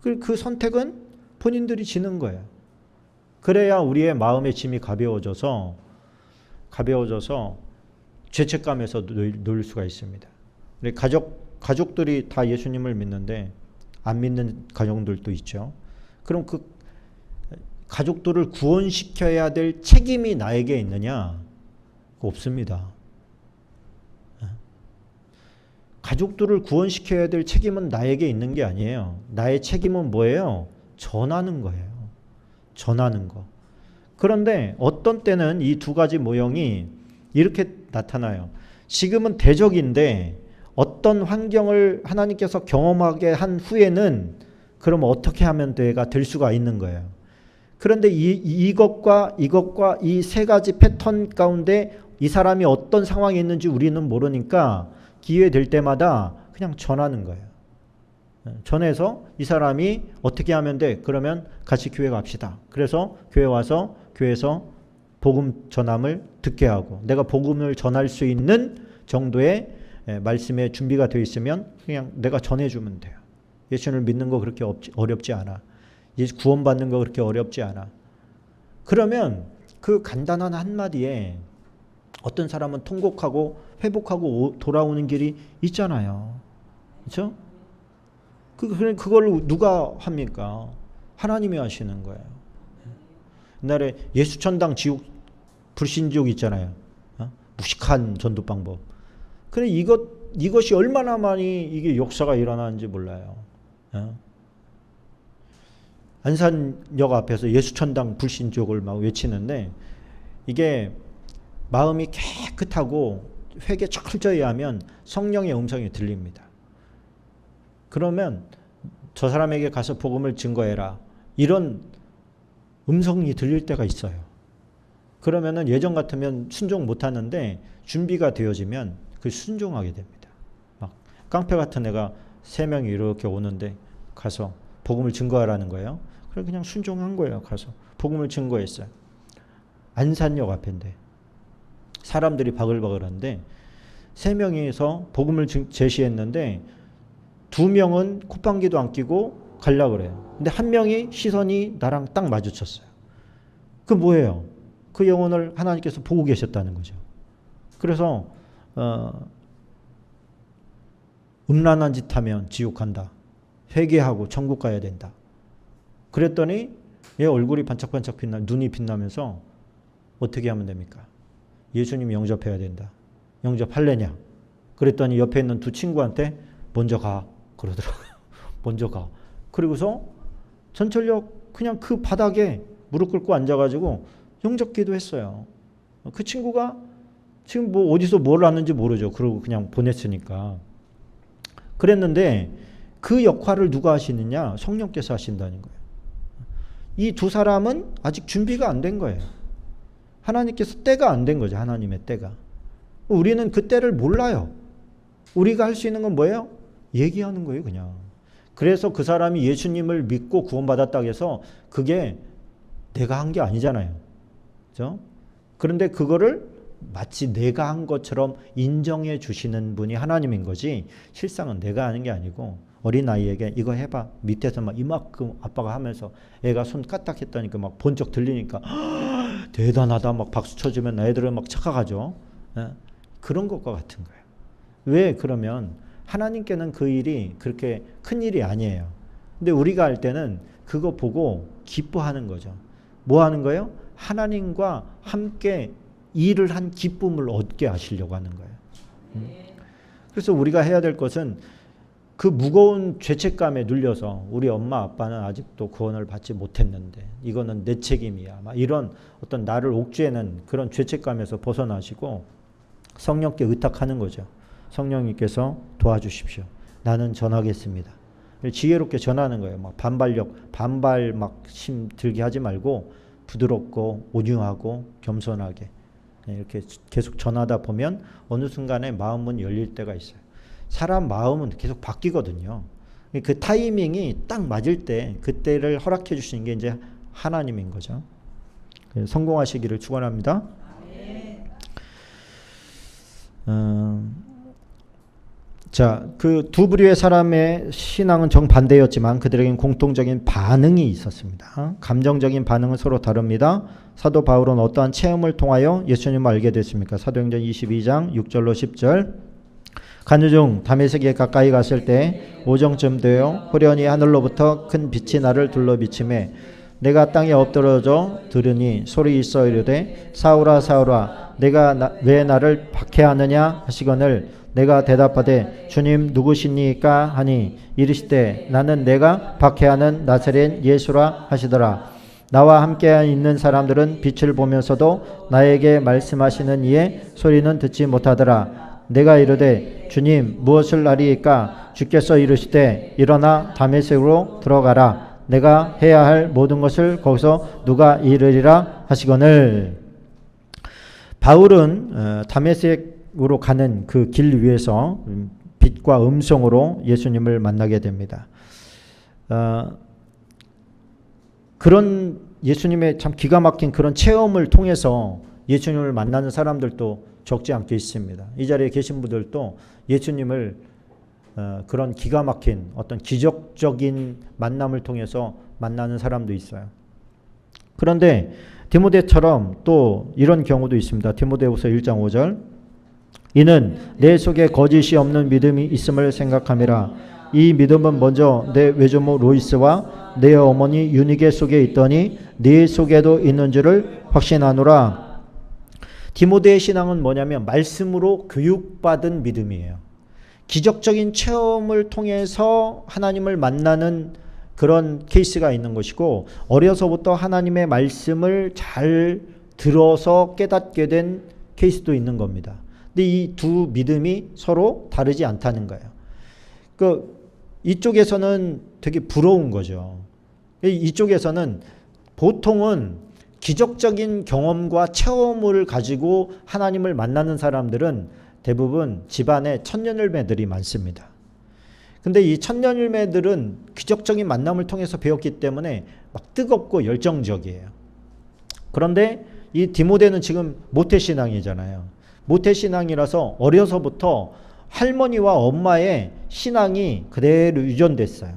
S1: 그 선택은 본인들이 지는 거예요. 그래야 우리의 마음의 짐이 가벼워져서 죄책감에서 놓일 수가 있습니다. 우리 가족들이 다 예수님을 믿는데 안 믿는 가정들도 있죠. 그럼 그 가족들을 구원시켜야 될 책임이 나에게 있느냐? 없습니다. 가족들을 구원시켜야 될 책임은 나에게 있는 게 아니에요. 나의 책임은 뭐예요? 전하는 거예요. 전하는 거. 그런데 어떤 때는 이 두 가지 모형이 이렇게 나타나요. 지금은 대적인데 어떤 환경을 하나님께서 경험하게 한 후에는 그럼 어떻게 하면 돼가 될 수가 있는 거예요. 그런데 이것과 이 세 가지 패턴 가운데 이 사람이 어떤 상황에 있는지 우리는 모르니까 기회 될 때마다 그냥 전하는 거예요. 전해서 이 사람이 어떻게 하면 돼? 그러면 같이 교회 갑시다. 그래서 교회 와서 교회에서 복음 전함을 듣게 하고, 내가 복음을 전할 수 있는 정도의 말씀에 준비가 되어 있으면 그냥 내가 전해주면 돼요. 예수님을 믿는 거 그렇게 어렵지 않아. 구원받는 거 그렇게 어렵지 않아. 그러면 그 간단한 한마디에 어떤 사람은 통곡하고 회복하고 돌아오는 길이 있잖아요. 그렇죠? 그걸 누가 합니까? 하나님이 하시는 거예요. 옛날에 예수천당 지옥 불신지옥 있잖아요. 무식한 전도 방법. 그래 이것이 얼마나 많이 이게 역사가 일어나는지 몰라요. 안산역 앞에서 예수천당 불신지옥을 막 외치는데, 이게 마음이 깨끗하고 회개 철저히 하면 성령의 음성이 들립니다. 그러면 저 사람에게 가서 복음을 증거해라, 이런 음성이 들릴 때가 있어요. 그러면은 예전 같으면 순종 못 하는데 준비가 되어지면 그 순종하게 됩니다. 막 깡패 같은 애가 3명이 이렇게 오는데 가서 복음을 증거하라는 거예요. 그래 그냥 순종한 거예요. 가서 복음을 증거했어요. 안산역 앞인데 사람들이 바글바글한데 3명이서 복음을 제시했는데 2명은 콧방귀도 안 끼고 가려고 그래요. 근데 1명이 시선이 나랑 딱 마주쳤어요. 그 뭐예요? 그 영혼을 하나님께서 보고 계셨다는 거죠. 그래서 음란한 짓 하면 지옥 간다. 회개하고 천국 가야 된다. 그랬더니 얘 얼굴이 반짝반짝 눈이 빛나면서 어떻게 하면 됩니까? 예수님 영접해야 된다. 영접할래냐? 그랬더니 옆에 있는 2 친구한테 먼저 가 그러더라고요. 먼저 가. 그리고서 전철역 그냥 그 바닥에 무릎 꿇고 앉아가지고 영접기도 했어요. 그 친구가 지금 뭐 어디서 뭘 하는지 모르죠. 그러고 그냥 보냈으니까. 그랬는데 그 역할을 누가 하시느냐? 성령께서 하신다는 거예요. 이 2 사람은 아직 준비가 안 된 거예요. 하나님께서 때가 안 된 거죠. 하나님의 때가. 우리는 그 때를 몰라요. 우리가 할 수 있는 건 뭐예요? 얘기하는 거예요, 그냥. 그래서 그 사람이 예수님을 믿고 구원받았다고 해서 그게 내가 한 게 아니잖아요. 그렇죠? 그런데 그거를 마치 내가 한 것처럼 인정해 주시는 분이 하나님인 거지 실상은 내가 하는 게 아니고 어린아이에게 이거 해봐. 밑에서 막 이만큼 아빠가 하면서 애가 손 까딱했다니까 막 번쩍 들리니까 대단하다 막 박수 쳐주면 애들은 막 착각하죠. 그런 것과 같은 거예요. 왜 그러면 하나님께는 그 일이 그렇게 큰 일이 아니에요. 근데 우리가 할 때는 그거 보고 기뻐하는 거죠. 뭐 하는 거예요? 하나님과 함께 일을 한 기쁨을 얻게 하시려고 하는 거예요. 그래서 우리가 해야 될 것은 그 무거운 죄책감에 눌려서 우리 엄마 아빠는 아직도 구원을 받지 못했는데 이거는 내 책임이야. 막 이런 어떤 나를 옥죄는 그런 죄책감에서 벗어나시고 성령께 의탁하는 거죠. 성령님께서 도와주십시오. 나는 전하겠습니다. 지혜롭게 전하는 거예요. 막 반발 막 심 들게 하지 말고 부드럽고 온유하고 겸손하게 이렇게 계속 전하다 보면 어느 순간에 마음은 열릴 때가 있어요. 사람 마음은 계속 바뀌거든요. 그 타이밍이 딱 맞을 때 그때를 허락해 주시는 게 이제 하나님인 거죠. 성공하시기를 축원합니다. 자, 그 2 부류의 사람의 신앙은 정반대였지만 그들에겐 공통적인 반응이 있었습니다. 감정적인 반응은 서로 다릅니다. 사도 바울은 어떠한 체험을 통하여 예수님을 알게 됐습니까? 사도행전 22장 6절로 10절. 가는 중 다메섹에 가까이 갔을 때 오정쯤 되어 호련히 하늘로부터 큰 빛이 나를 둘러 비치매 내가 땅에 엎드러져 들으니 소리 있어 이르되 사울아 사울아 내가 왜 나를 박해하느냐 하시거늘 내가 대답하되 주님 누구시니까 하니 이르시되 나는 내가 박해하는 나사렛 예수라 하시더라. 나와 함께 있는 사람들은 빛을 보면서도 나에게 말씀하시는 이의 소리는 듣지 못하더라. 내가 이르되 주님 무엇을 하리이까? 주께서 이르시되 일어나 다메섹으로 들어가라. 내가 해야 할 모든 것을 거기서 누가 이르리라 하시거늘. 바울은 다메섹으로 가는 그 길 위에서 빛과 음성으로 예수님을 만나게 됩니다. 그런 예수님의 참 기가 막힌 그런 체험을 통해서 예수님을 만나는 사람들도 적지 않게 있습니다. 이 자리에 계신 분들도 예수님을 그런 기가 막힌 어떤 기적적인 만남을 통해서 만나는 사람도 있어요. 그런데 디모데처럼 또 이런 경우도 있습니다. 디모데후서 1장 5절 이는 내 속에 거짓이 없는 믿음이 있음을 생각함이라. 이 믿음은 먼저 내 외조모 로이스와 내 어머니 유니게 속에 있더니 네 속에도 있는 줄을 확신하노라. 디모데의 신앙은 뭐냐면 말씀으로 교육받은 믿음이에요. 기적적인 체험을 통해서 하나님을 만나는 그런 케이스가 있는 것이고 어려서부터 하나님의 말씀을 잘 들어서 깨닫게 된 케이스도 있는 겁니다. 근데 이 2 믿음이 서로 다르지 않다는 거예요. 이쪽에서는 되게 부러운 거죠. 이쪽에서는 보통은 기적적인 경험과 체험을 가지고 하나님을 만나는 사람들은 대부분 집안에 천년열매들이 많습니다. 근데 이 천년열매들은 기적적인 만남을 통해서 배웠기 때문에 막 뜨겁고 열정적이에요. 그런데 이 디모데는 지금 모태신앙이잖아요. 모태신앙이라서 어려서부터 할머니와 엄마의 신앙이 그대로 유전됐어요.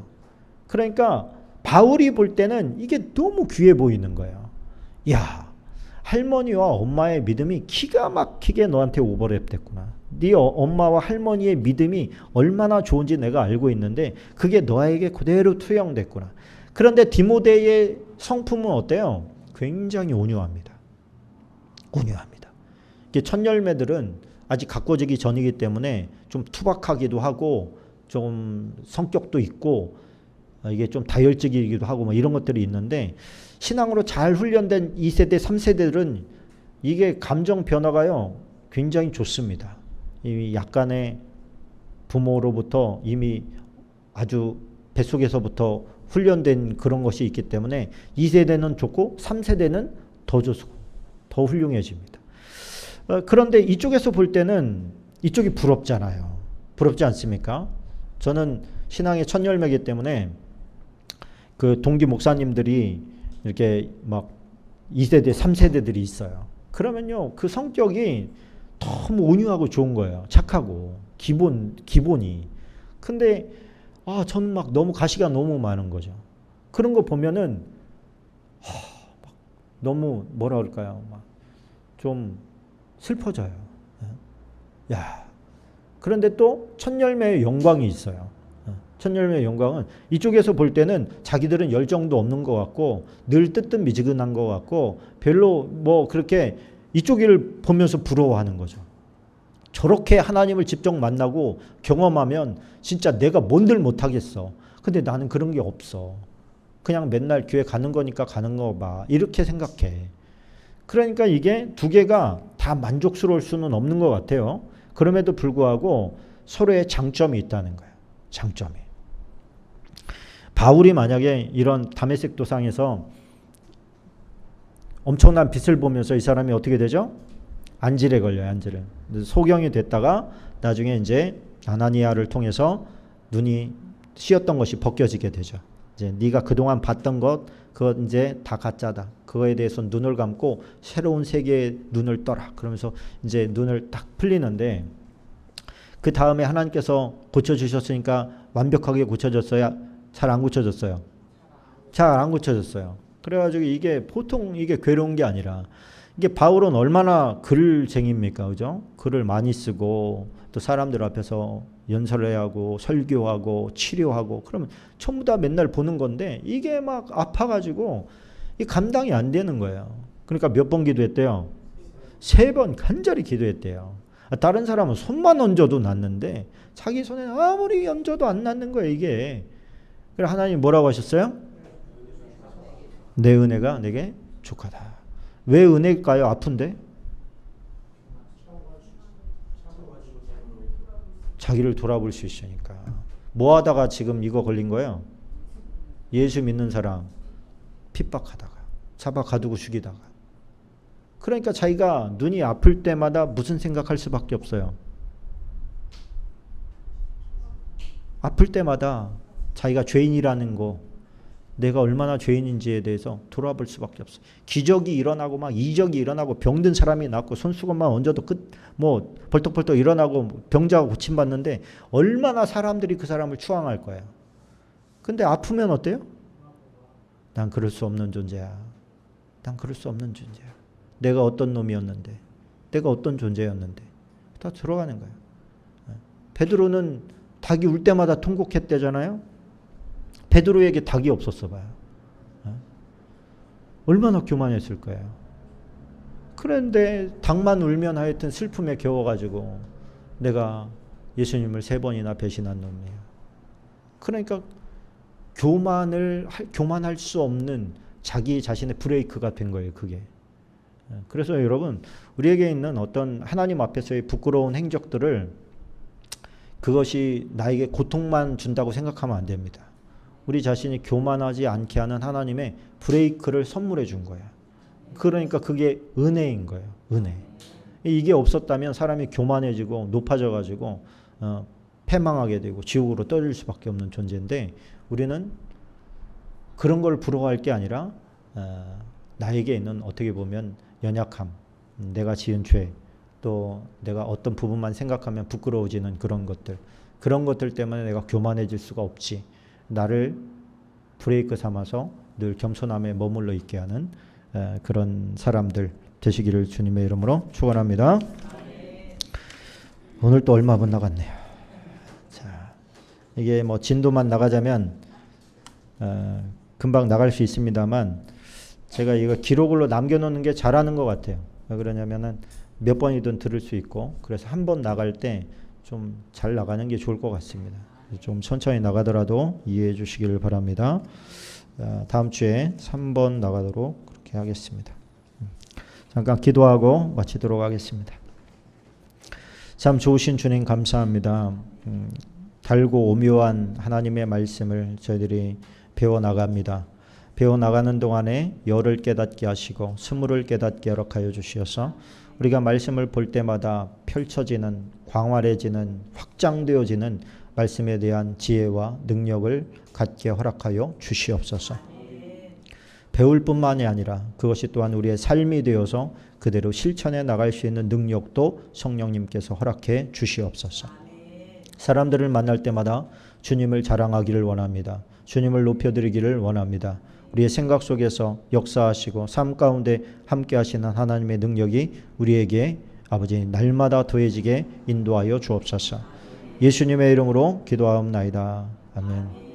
S1: 그러니까 바울이 볼 때는 이게 너무 귀해 보이는 거예요. 야, 할머니와 엄마의 믿음이 기가 막히게 너한테 오버랩 됐구나. 네 엄마와 할머니의 믿음이 얼마나 좋은지 내가 알고 있는데 그게 너에게 그대로 투영됐구나. 그런데 디모데의 성품은 어때요? 굉장히 온유합니다. 온유합니다. 이게 첫열매들은 아직 가꿔지기 전이기 때문에 좀 투박하기도 하고 좀 성격도 있고 이게 좀 다혈질이기도 하고 뭐 이런 것들이 있는데 신앙으로 잘 훈련된 2세대, 3세대들은 이게 감정 변화가요 굉장히 좋습니다. 이 약간의 부모로부터 이미 아주 뱃속에서부터 훈련된 그런 것이 있기 때문에 2세대는 좋고 3세대는 더 좋고 더 훌륭해집니다. 그런데 이쪽에서 볼 때는 이쪽이 부럽잖아요. 부럽지 않습니까? 저는 신앙의 첫 열매이기 때문에 그 동기 목사님들이 이렇게 막 2세대, 3세대들이 있어요. 그러면요, 그 성격이 너무 온유하고 좋은 거예요. 착하고 기본이. 근데 저는 막 너무 가시가 너무 많은 거죠. 그런 거 보면은 막 너무 뭐라 그럴까요? 막 좀 슬퍼져요. 야. 그런데 또 첫 열매의 영광이 있어요. 첫 열매의 영광은 이쪽에서 볼 때는 자기들은 열정도 없는 것 같고 늘 뜨뜻미지근한 것 같고 별로 뭐 그렇게 이쪽을 보면서 부러워하는 거죠. 저렇게 하나님을 직접 만나고 경험하면 진짜 내가 뭔들 못하겠어. 근데 나는 그런 게 없어. 그냥 맨날 교회 가는 거니까 가는 거 봐. 이렇게 생각해. 그러니까 이게 두 개가 다 만족스러울 수는 없는 것 같아요. 그럼에도 불구하고 서로의 장점이 있다는 거예요. 장점이. 바울이 만약에 이런 다메섹 도상에서 엄청난 빛을 보면서 이 사람이 어떻게 되죠? 안질에 걸려요. 안질에. 소경이 됐다가 나중에 이제 아나니아를 통해서 눈이 씌었던 것이 벗겨지게 되죠. 이제 네가 그동안 봤던 것 그거 이제 다 가짜다. 그거에 대해서 눈을 감고 새로운 세계의 눈을 떠라. 그러면서 이제 눈을 딱 풀리는데 그 다음에 하나님께서 고쳐주셨으니까 완벽하게 고쳐졌어야 잘 안 고쳐졌어요. 잘 안 고쳐졌어요. 그래가지고 이게 보통 이게 괴로운 게 아니라 이게 바울은 얼마나 글쟁이입니까, 그죠? 글을 많이 쓰고 또 사람들 앞에서 연설해야 하고 설교하고 치료하고 그러면 전부 다 맨날 보는 건데 이게 막 아파가지고 이 감당이 안 되는 거예요. 그러니까 몇 번 기도했대요? 3번 간절히 기도했대요. 다른 사람은 손만 얹어도 낫는데 자기 손에 아무리 얹어도 안 낫는 거예요, 이게. 그래서 하나님 뭐라고 하셨어요? 내 은혜가 내게 족하다. 왜 은혜일까요? 아픈데? 자기를 돌아볼 수 있으니까. 뭐 하다가 지금 이거 걸린 거예요? 예수 믿는 사람 핍박하다가 잡아 가두고 죽이다가. 그러니까 자기가 눈이 아플 때마다 무슨 생각할 수밖에 없어요? 아플 때마다 자기가 죄인이라는 거, 내가 얼마나 죄인인지에 대해서 돌아볼 수밖에 없어요. 기적이 일어나고 막 이적이 일어나고 병든 사람이 낫고 손수건만 얹어도 뭐 벌떡벌떡 일어나고 병자가 고침받는데 얼마나 사람들이 그 사람을 추앙할 거예요. 근데 아프면 어때요? 난 그럴 수 없는 존재야. 난 그럴 수 없는 존재야. 내가 어떤 놈이었는데, 내가 어떤 존재였는데 다 들어가는 거예요. 베드로는 닭이 울 때마다 통곡했대잖아요. 베드로에게 닭이 없었어 봐요. 얼마나 교만했을 거예요. 그런데 닭만 울면 하여튼 슬픔에 겨워가지고 내가 예수님을 3번이나 배신한 놈이에요. 그러니까 교만할 수 없는 자기 자신의 브레이크가 된 거예요, 그게. 그래서 여러분, 우리에게 있는 어떤 하나님 앞에서의 부끄러운 행적들을 그것이 나에게 고통만 준다고 생각하면 안 됩니다. 우리 자신이 교만하지 않게 하는 하나님의 브레이크를 선물해 준 거야. 그러니까 그게 은혜인 거예요. 은혜. 이게 없었다면 사람이 교만해지고 높아져가지고 패망하게 되고 지옥으로 떨어질 수밖에 없는 존재인데 우리는 그런 걸 부러워할 게 아니라 나에게 있는 어떻게 보면 연약함, 내가 지은 죄, 또 내가 어떤 부분만 생각하면 부끄러워지는 그런 것들 때문에 내가 교만해질 수가 없지. 나를 브레이크 삼아서 늘 겸손함에 머물러 있게 하는 그런 사람들 되시기를 주님의 이름으로 축원합니다. 오늘 또 얼마 못 나갔네요. 자, 이게 뭐 진도만 나가자면 금방 나갈 수 있습니다만 제가 이거 기록으로 남겨놓는 게 잘하는 것 같아요. 왜 그러냐면은 몇 번이든 들을 수 있고 그래서 한 번 나갈 때 좀 잘 나가는 게 좋을 것 같습니다. 좀 천천히 나가더라도 이해해 주시기를 바랍니다. 다음 주에 3번 나가도록 그렇게 하겠습니다. 잠깐 기도하고 마치도록 하겠습니다. 참 좋으신 주님 감사합니다. 달고 오묘한 하나님의 말씀을 저희들이 배워나갑니다. 배워나가는 동안에 열을 깨닫게 하시고 스물을 깨닫게 허락하여 주시어서 우리가 말씀을 볼 때마다 펼쳐지는 광활해지는 확장되어지는 말씀에 대한 지혜와 능력을 갖게 허락하여 주시옵소서. 배울 뿐만이 아니라 그것이 또한 우리의 삶이 되어서 그대로 실천해 나갈 수 있는 능력도 성령님께서 허락해 주시옵소서. 사람들을 만날 때마다 주님을 자랑하기를 원합니다. 주님을 높여드리기를 원합니다. 우리의 생각 속에서 역사하시고 삶 가운데 함께 하시는 하나님의 능력이 우리에게 아버지 날마다 더해지게 인도하여 주옵소서. 예수님의 이름으로 기도하옵나이다. 아멘.